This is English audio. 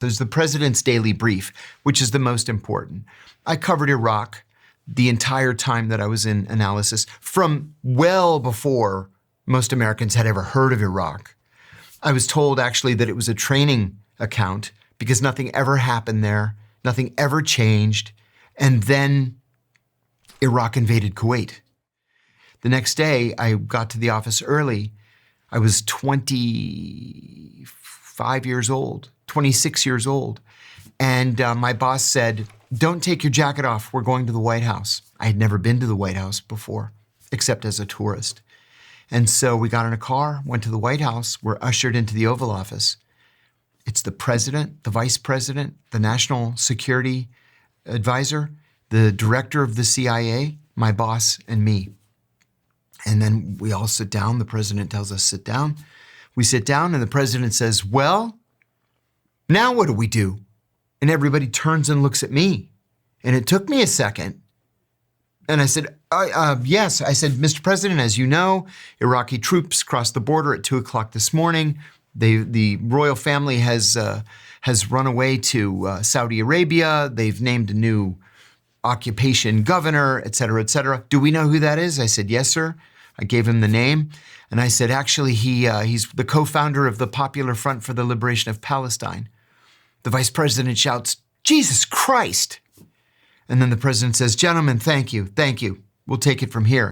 There's the president's daily brief, which is the most important. I covered Iraq the entire time that I was in Analyst, from well before most Americans had ever heard of Iraq. I was told actually that it was a training account because nothing ever happened there, nothing ever changed, and then Iraq invaded Kuwait. The next day, I got to the office early. I was 25 years old, 26 years old. And my boss said, "Don't take your jacket off. We're going to the White House." I had never been to the White House before, except as a tourist. And so we got in a car, went to the White House. We're ushered into the Oval Office. It's the president, the vice president, the national security advisor, the director of the CIA, my boss, and me. And then we all sit down. The president tells us, sit down. We sit down and the president says, "Well, now what do we do?" And everybody turns and looks at me. And it took me a second. And I said, yes. I said, "Mr. President, as you know, Iraqi troops crossed the border at 2:00 this morning. The royal family has run away to Saudi Arabia. They've named a new occupation governor, et cetera, et cetera. Do we know who that is?" I said, "Yes, sir." I gave him the name. And I said, "Actually, he's the co-founder of the Popular Front for the Liberation of Palestine." The vice president shouts, "Jesus Christ!" And then the president says, "Gentlemen, thank you. We'll take it from here."